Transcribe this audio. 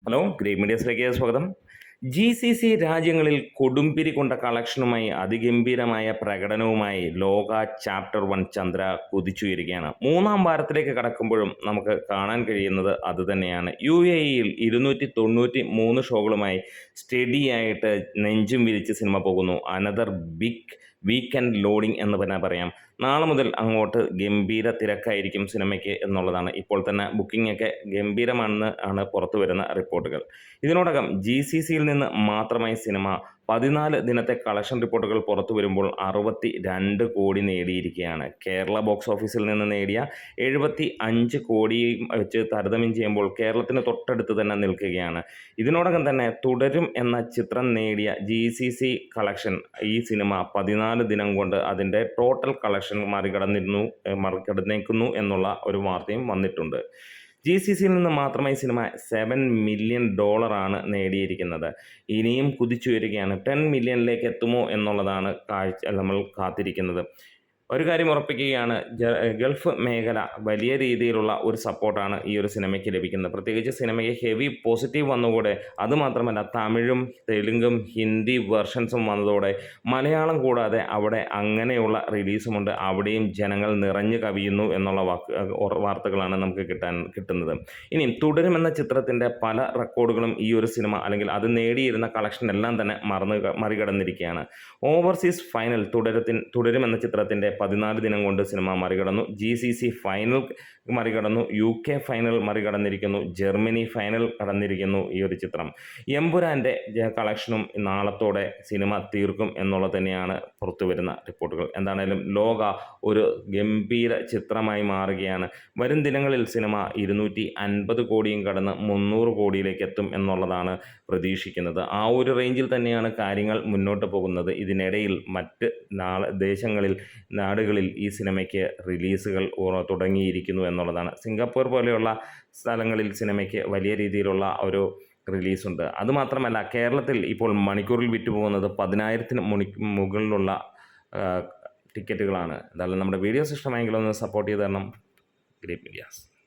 Hello, great മീഡിയസിലേക്ക് സ്വാഗതം. GCC രാജ്യങ്ങളിൽ കൊടുമ്പിരി കൊണ്ട കളക്ഷനുമായി അതിഗംഭീരമായ പ്രകടനവുമായി ലോക ചാപ്റ്റർ 1 ചന്ദ്ര കുതിച്ചുയരുകയാണ്. മൂന്നാം വാരത്തിലേക്ക് കടക്കുമ്പോഴും നമുക്ക് കാണാൻ കഴിയുന്നത് അതുതന്നെയാണ്. UAEയിൽ 293 ഷോകളുമായി സ്റ്റഡിയായിട്ട് നെഞ്ചും വിരിച്ച് സിനിമ പോകുന്നു. അനദർ ബിഗ് വീക്കെൻഡ് ലോഡിംഗ് എന്ന് തന്നെ പറയാം. നാളെ മുതൽ അങ്ങോട്ട് ഗംഭീര തിരക്കായിരിക്കും സിനിമയ്ക്ക് എന്നുള്ളതാണ്. ഇപ്പോൾ തന്നെ ബുക്കിംഗ് ഒക്കെ ഗംഭീരമാണെന്ന് ആണ് പുറത്തു വരുന്ന റിപ്പോർട്ടുകൾ. ഇതിനോടകം GCCയിൽ നിന്ന് മാത്രമായി സിനിമ 14 ദിനത്തെ കളക്ഷൻ റിപ്പോർട്ടുകൾ പുറത്തു വരുമ്പോൾ 62 കോടി നേടിയിരിക്കുകയാണ്. കേരള ബോക്സ് ഓഫീസിൽ നിന്ന് നേടിയ 75 കോടിയും വെച്ച് താരതമ്യം ചെയ്യുമ്പോൾ കേരളത്തിന് തൊട്ടടുത്ത് തന്നെ നിൽക്കുകയാണ്. ഇതിനോടകം തന്നെ തുടരും എന്ന ചിത്രം നേടിയ GCC കളക്ഷൻ ഈ സിനിമ 14 ദിനം കൊണ്ട് അതിൻ്റെ ടോട്ടൽ കളക്ഷൻ മറികടന്നേക്കുന്നു എന്നുള്ള ഒരു വാർത്തയും വന്നിട്ടുണ്ട്. GCCയിൽ നിന്ന് മാത്രമായി സിനിമ $7 മില്യൺ നേടിയിരിക്കുന്നത്. ഇനിയും കുതിച്ചുയരുകയാണ്. 10 മില്യണിലേക്ക് എത്തുമോ എന്നുള്ളതാണ് നമ്മൾ കാത്തിരിക്കുന്നത്. ഒരു കാര്യം ഉറപ്പിക്കുകയാണ്, ഗൾഫ് മേഖല വലിയ രീതിയിലുള്ള ഒരു സപ്പോർട്ടാണ് ഈ ഒരു സിനിമയ്ക്ക് ലഭിക്കുന്നത്. പ്രത്യേകിച്ച് സിനിമയ്ക്ക് ഹെവി പോസിറ്റീവ് വന്നുകൂടെ, അതുമാത്രമല്ല തമിഴും തെലുങ്കും ഹിന്ദി വെർഷൻസും വന്നതോടെ മലയാളം കൂടാതെ അവിടെ അങ്ങനെയുള്ള റിലീസുമുണ്ട്. അവിടെയും ജനങ്ങൾ നിറഞ്ഞു കവിയുന്നു എന്നുള്ള വാർത്തകളാണ് നമുക്ക് കിട്ടുന്നത്. ഇനിയും തുടരുമെന്ന ചിത്രത്തിൻ്റെ പല റെക്കോർഡുകളും ഈ ഒരു സിനിമ അല്ലെങ്കിൽ അത് നേടിയിരുന്ന കളക്ഷൻ എല്ലാം തന്നെ മറികടന്നിരിക്കുകയാണ്. ഓവർസീസ് ഫൈനൽ തുടരുമെന്ന ചിത്രത്തിൻ്റെ 14 ദിനം കൊണ്ട് സിനിമ മറികടന്നു. GCC ഫൈനൽ മറികടന്നു. UK ഫൈനൽ മറികടന്നിരിക്കുന്നു. ജർമ്മനി ഫൈനൽ കടന്നിരിക്കുന്നു ഈ ഒരു ചിത്രം. എമ്പുരാൻ്റെ കളക്ഷനും നാളത്തോടെ സിനിമ തീർക്കും എന്നുള്ളത് തന്നെയാണ് പുറത്തു വരുന്ന റിപ്പോർട്ടുകൾ. എന്താണേലും ലോക ഒരു ഗംഭീര ചിത്രമായി മാറുകയാണ്. വരും ദിനങ്ങളിൽ സിനിമ 250 കോടിയും കടന്ന് 300 കോടിയിലേക്ക് എത്തും എന്നുള്ളതാണ് പ്രതീക്ഷിക്കുന്നത്. ആ ഒരു റേഞ്ചിൽ തന്നെയാണ് കാര്യങ്ങൾ മുന്നോട്ട് പോകുന്നത്. ഇതിനിടയിൽ മറ്റ് നാടുകളിൽ ഈ സിനിമയ്ക്ക് റിലീസുകൾ തുടങ്ങിയിരിക്കുന്നു എന്നുള്ളതാണ്. സിംഗപ്പൂർ പോലെയുള്ള സ്ഥലങ്ങളിൽ സിനിമയ്ക്ക് വലിയ രീതിയിലുള്ള ഒരു റിലീസുണ്ട്. അതുമാത്രമല്ല, കേരളത്തിൽ ഇപ്പോൾ മണിക്കൂറിൽ വിറ്റുപോകുന്നത് 10,000-ന് മുകളിലുള്ള ടിക്കറ്റുകളാണ്. എന്തായാലും നമ്മുടെ വീഡിയോസ് ഇഷ്ടമായെങ്കിൽ ഒന്ന് സപ്പോർട്ട് ചെയ്ത് തരണം. Great medias.